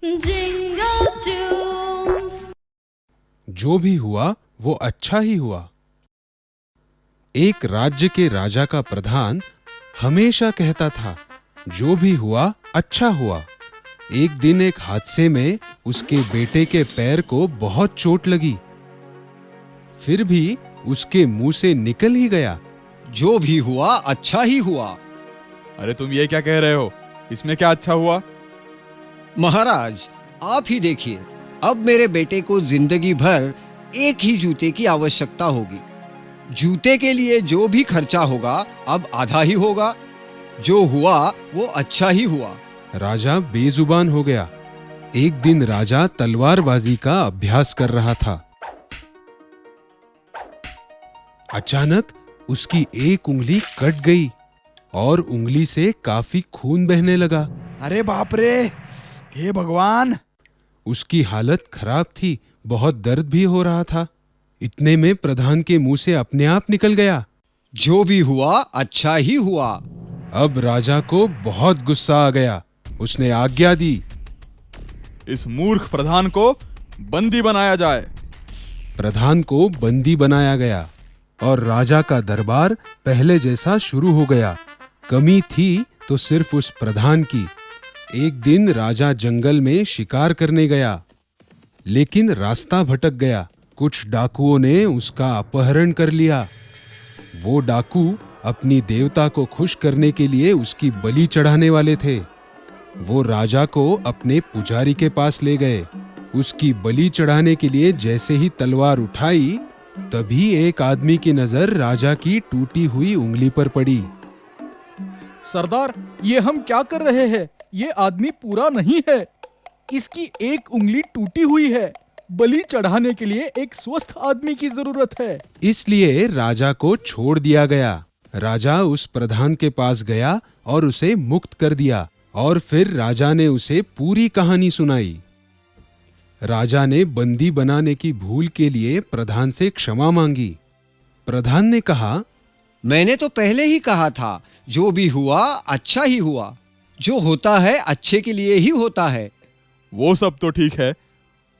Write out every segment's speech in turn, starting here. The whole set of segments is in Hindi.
Jingle tunes. जो भी हुआ वो अच्छा ही हुआ। एक राज्य के राजा का प्रधान हमेशा कहता था, जो भी हुआ अच्छा हुआ। एक दिन एक हादसे में उसके बेटे के पैर को बहुत चोट लगी, फिर भी उसके मुंह से निकल ही गया, जो भी हुआ अच्छा ही हुआ। अरे तुम ये क्या कह रहे हो? इसमें क्या अच्छा हुआ? महाराज, आप ही देखिए, अब मेरे बेटे को जिंदगी भर एक ही जूते की आवश्यकता होगी। जूते के लिए जो भी खर्चा होगा अब आधा ही होगा। जो हुआ वो अच्छा ही हुआ। राजा बेजुबान हो गया। एक दिन राजा तलवारबाजी का अभ्यास कर रहा था। अचानक उसकी एक उंगली कट गई और उंगली से काफी खून बहने लगा। अरे बाप रे, हे भगवान! उसकी हालत खराब थी, बहुत दर्द भी हो रहा था। इतने में प्रधान के मुंह से अपने आप निकल गया, जो भी हुआ अच्छा ही हुआ। अब राजा को बहुत गुस्सा आ गया। उसने आज्ञा दी, इस मूर्ख प्रधान को बंदी बनाया जाए। प्रधान को बंदी बनाया गया और राजा का दरबार पहले जैसा शुरू हो गया। कमी थी तो सिर्फ उस प्रधान की। एक दिन राजा जंगल में शिकार करने गया, लेकिन रास्ता भटक गया। कुछ डाकुओं ने उसका अपहरण कर लिया। वो डाकू अपनी देवता को खुश करने के लिए उसकी बलि चढ़ाने वाले थे। वो राजा को अपने पुजारी के पास ले गए। उसकी बलि चढ़ाने के लिए जैसे ही तलवार उठाई, तभी एक आदमी की नजर राजा की टूटी हुई उंगली पर पड़ी। सरदार, ये हम क्या कर रहे हैं? ये आदमी पूरा नहीं है। इसकी एक उंगली टूटी हुई है। बलि चढ़ाने के लिए एक स्वस्थ आदमी की जरूरत है। इसलिए राजा को छोड़ दिया गया। राजा उस प्रधान के पास गया और उसे मुक्त कर दिया, और फिर राजा ने उसे पूरी कहानी सुनाई। राजा ने बंदी बनाने की भूल के लिए प्रधान से क्षमा मांगी। प्रधान ने कहा, मैंने तो पहले ही कहा था, जो भी हुआ अच्छा ही हुआ। जो होता है अच्छे के लिए ही होता है। वो सब तो ठीक है,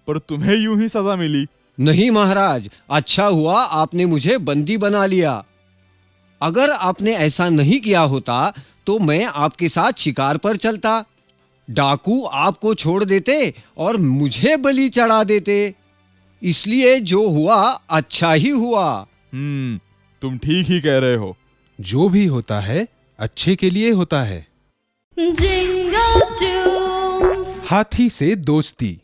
पर तुम्हें यूं ही सजा मिली। नहीं महाराज, अच्छा हुआ आपने मुझे बंदी बना लिया। अगर आपने ऐसा नहीं किया होता तो मैं आपके साथ शिकार पर चलता। डाकू आपको छोड़ देते और मुझे बलि चढ़ा देते। इसलिए जो हुआ अच्छा ही हुआ। तुम ठीक ही कह रहे हो। जो भी होता है अच्छे के लिए होता है। Jingle tunes. हाथी से दोस्ती।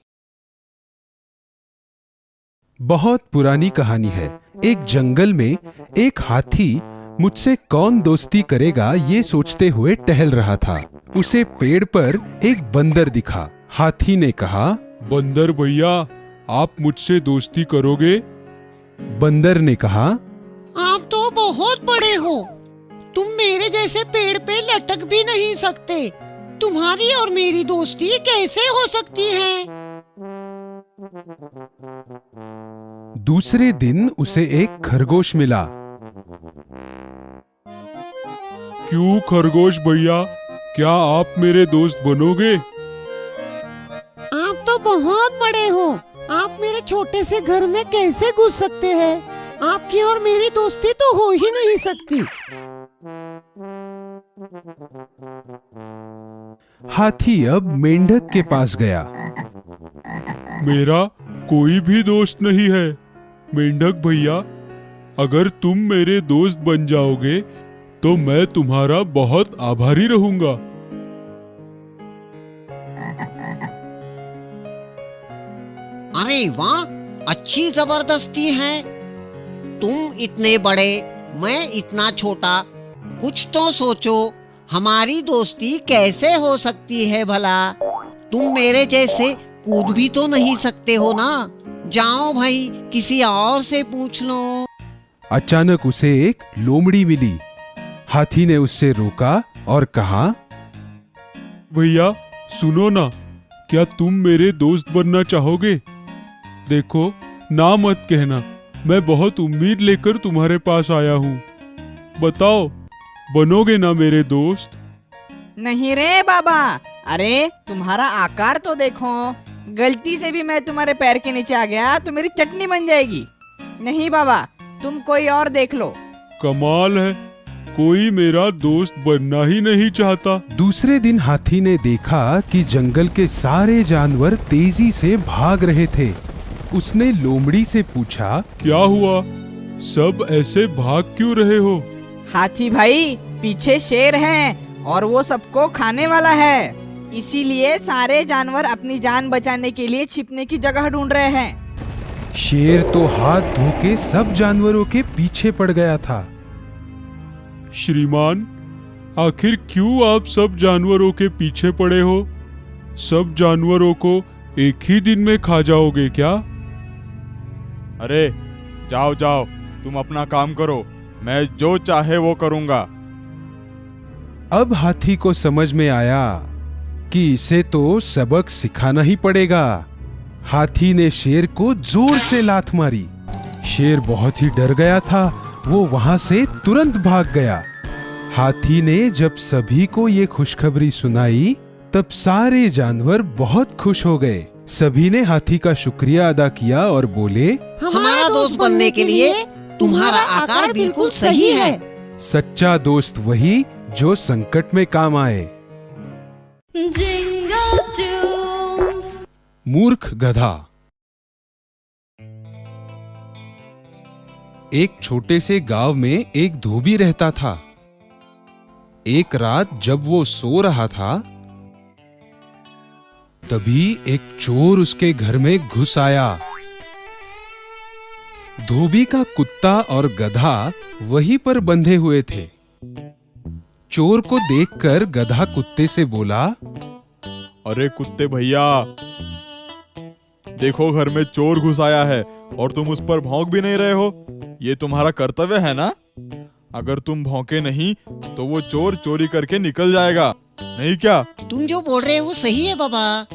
बहुत पुरानी कहानी है। एक जंगल में एक हाथी मुझसे कौन दोस्ती करेगा ये सोचते हुए टहल रहा था। उसे पेड़ पर एक बंदर दिखा। हाथी ने कहा, बंदर भैया, आप मुझसे दोस्ती करोगे? बंदर ने कहा, आप तो बहुत बड़े हो। तुम मेरे जैसे पेड़ पे लटक भी नहीं सकते। तुम्हारी और मेरी दोस्ती कैसे हो सकती है? दूसरे दिन उसे एक खरगोश मिला। क्यों खरगोश भैया, क्या आप मेरे दोस्त बनोगे? आप तो बहुत बड़े हो। आप मेरे छोटे से घर में कैसे घुस सकते हैं? आपकी और मेरी दोस्ती तो हो ही नहीं सकती। हाथी अब मेंढक के पास गया। मेरा कोई भी दोस्त नहीं है। मेंढक भैया, अगर तुम मेरे दोस्त बन जाओगे तो मैं तुम्हारा बहुत आभारी रहूंगा। अरे वाह, अच्छी जबरदस्ती है। तुम इतने बड़े, मैं इतना छोटा। कुछ तो सोचो, हमारी दोस्ती कैसे हो सकती है भला? तुम मेरे जैसे कूद भी तो नहीं सकते हो ना। जाओ भाई, किसी और से पूछ लो। अचानक उसे एक लोमड़ी मिली। हाथी ने उससे रोका और कहा, भैया सुनो ना, क्या तुम मेरे दोस्त बनना चाहोगे? देखो, ना मत कहना, मैं बहुत उम्मीद लेकर तुम्हारे पास आया हूँ। बताओ, बनोगे ना मेरे दोस्त? नहीं रे बाबा, अरे तुम्हारा आकार तो देखो। गलती से भी मैं तुम्हारे पैर के नीचे आ गया तो मेरी चटनी बन जाएगी। नहीं बाबा, तुम कोई और देख लो। कमाल है, कोई मेरा दोस्त बनना ही नहीं चाहता। दूसरे दिन हाथी ने देखा कि जंगल के सारे जानवर तेजी से भाग रहे थे। उसने लोमड़ी से पूछा, क्या हुआ, सब ऐसे भाग क्यों रहे हो? हाथी भाई, पीछे शेर है और वो सबको खाने वाला है, इसीलिए सारे जानवर अपनी जान बचाने के लिए छिपने की जगह ढूंढ रहे हैं। शेर तो हाथ धो के सब जानवरों के पीछे पड़ गया था। श्रीमान, आखिर क्यों आप सब जानवरों के पीछे पड़े हो? सब जानवरों को एक ही दिन में खा जाओगे क्या? अरे जाओ जाओ, तुम अपना काम करो, मैं जो चाहे वो करूंगा। अब हाथी को समझ में आया कि इसे तो सबक सिखाना ही पड़ेगा। हाथी ने शेर को जोर से लात मारी। शेर बहुत ही डर गया था, वो वहां से तुरंत भाग गया। हाथी ने जब सभी को ये खुशखबरी सुनाई, तब सारे जानवर बहुत खुश हो गए। सभी ने हाथी का शुक्रिया अदा किया और बोले, हमारा दोस्त बनने के लिए तुम्हारा आकार बिल्कुल सही है। सच्चा दोस्त वही जो संकट में काम आए। Jingle tunes. मूर्ख गधा। एक छोटे से गांव में एक धोबी रहता था। एक रात जब वो सो रहा था, तभी एक चोर उसके घर में घुस आया। धोबी का कुत्ता और गधा वहीं पर बंधे हुए थे। चोर को देखकर गधा कुत्ते से बोला, अरे कुत्ते भैया, देखो घर में चोर घुस आया है और तुम उस पर भौंक भी नहीं रहे हो। ये तुम्हारा कर्तव्य है ना? अगर तुम भौंके नहीं तो वो चोर चोरी करके निकल जाएगा, नहीं क्या? तुम जो बोल रहे हो सही है बाबा,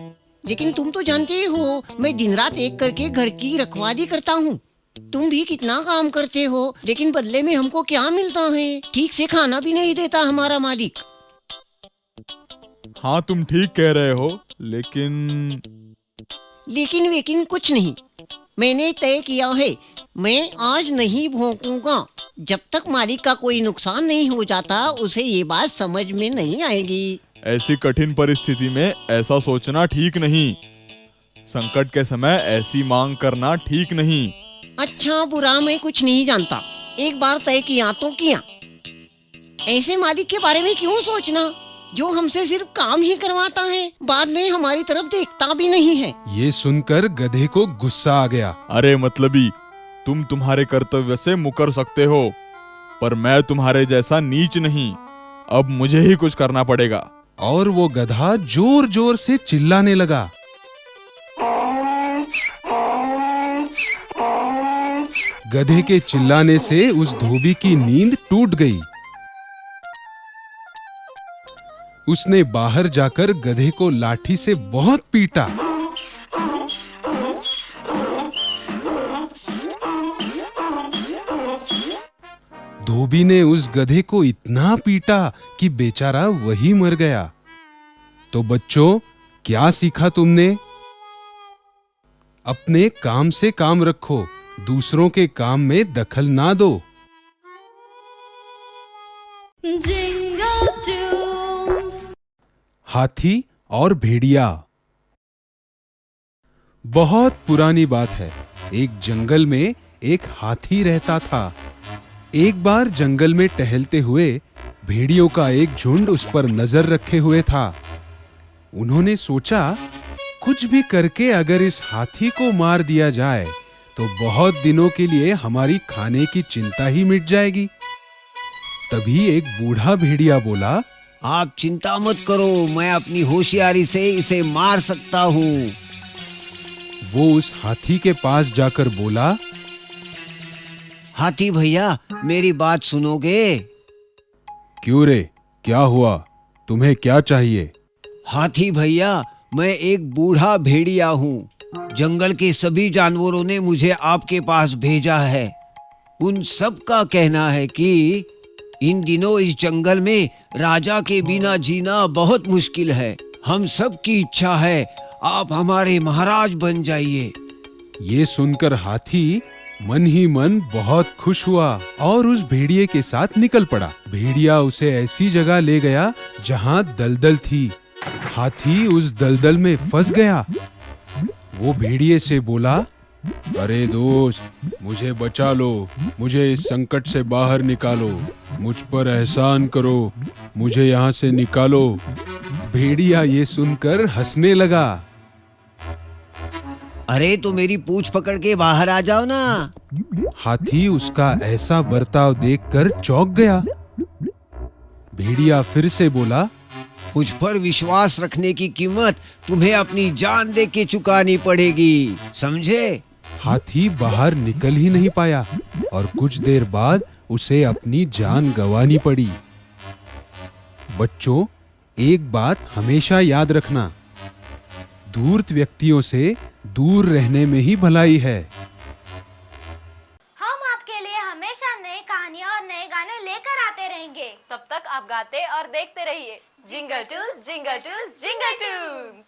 लेकिन तुम तो जानते ही हो मैं दिन रात एक करके घर की रखवाली करता हूँ। तुम भी कितना काम करते हो, लेकिन बदले में हमको क्या मिलता है? ठीक से खाना भी नहीं देता हमारा मालिक। हाँ तुम ठीक कह रहे हो, लेकिन वेकिन कुछ नहीं। मैंने तय किया है, मैं आज नहीं भौंकूंगा। जब तक मालिक का कोई नुकसान नहीं हो जाता, उसे ये बात समझ में नहीं आएगी। ऐसी कठिन परिस्थिति में ऐसा सोचना ठीक नहीं। संकट के समय ऐसी मांग करना ठीक नहीं। अच्छा बुरा मैं कुछ नहीं जानता, एक बार तय किया तो किया। ऐसे मालिक के बारे में क्यों सोचना जो हमसे सिर्फ काम ही करवाता है, बाद में हमारी तरफ देखता भी नहीं है। ये सुनकर गधे को गुस्सा आ गया। अरे मतलबी, तुम तुम्हारे कर्तव्य से मुकर सकते हो, पर मैं तुम्हारे जैसा नीच नहीं। अब मुझे ही कुछ करना पड़ेगा। और वो गधा जोर जोर से चिल्लाने लगा। गधे के चिल्लाने से उस धोबी की नींद टूट गई। उसने बाहर जाकर गधे को लाठी से बहुत पीटा। धोबी ने उस गधे को इतना पीटा कि बेचारा वही मर गया। तो बच्चों, क्या सीखा तुमने? अपने काम से काम रखो, दूसरों के काम में दखल ना दो। Jingle tunes. हाथी और भेड़िया। बहुत पुरानी बात है। एक जंगल में एक हाथी रहता था। एक बार जंगल में टहलते हुए भेड़ियों का एक झुंड उस पर नजर रखे हुए था। उन्होंने सोचा, कुछ भी करके अगर इस हाथी को मार दिया जाए तो बहुत दिनों के लिए हमारी खाने की चिंता ही मिट जाएगी। तभी एक बूढ़ा भेड़िया बोला, आप चिंता मत करो, मैं अपनी होशियारी से इसे मार सकता हूँ। वो उस हाथी के पास जाकर बोला, हाथी भैया, मेरी बात सुनोगे? क्यों रे, क्या हुआ? तुम्हें क्या चाहिए? हाथी भैया, मैं एक बूढ़ा भेड़िया हूँ। जंगल के सभी जानवरों ने मुझे आपके पास भेजा है। उन सब का कहना है कि इन दिनों इस जंगल में राजा के बिना जीना बहुत मुश्किल है। हम सब की इच्छा है आप हमारे महाराज बन जाइए। ये सुनकर हाथी मन ही मन बहुत खुश हुआ और उस भेड़िए के साथ निकल पड़ा। भेड़िया उसे ऐसी जगह ले गया जहाँ दलदल थी। हाथी उस दलदल में फंस गया। वो भेड़िए से बोला, अरे दोस्त, मुझे बचा लो, मुझे इस संकट से बाहर निकालो, मुझ पर एहसान करो, मुझे यहाँ से निकालो। भेड़िया ये सुनकर हंसने लगा। अरे तो मेरी पूंछ पकड़ के बाहर आ जाओ ना। हाथी उसका ऐसा बर्ताव देखकर चौंक गया। भेड़िया फिर से बोला, मुझ पर विश्वास रखने की कीमत तुम्हें अपनी जान दे के चुकानी पड़ेगी, समझे? हाथी बाहर निकल ही नहीं पाया और कुछ देर बाद उसे अपनी जान गंवानी पड़ी। बच्चों, एक बात हमेशा याद रखना, धूर्त व्यक्तियों से दूर रहने में ही भलाई है। हम आपके लिए हमेशा नई कहानियाँ और नए गाने लेकर आते रहेंगे। तब तक आप गाते और देखते रहिए jingle Toons, jingle Toons, jingle Toons.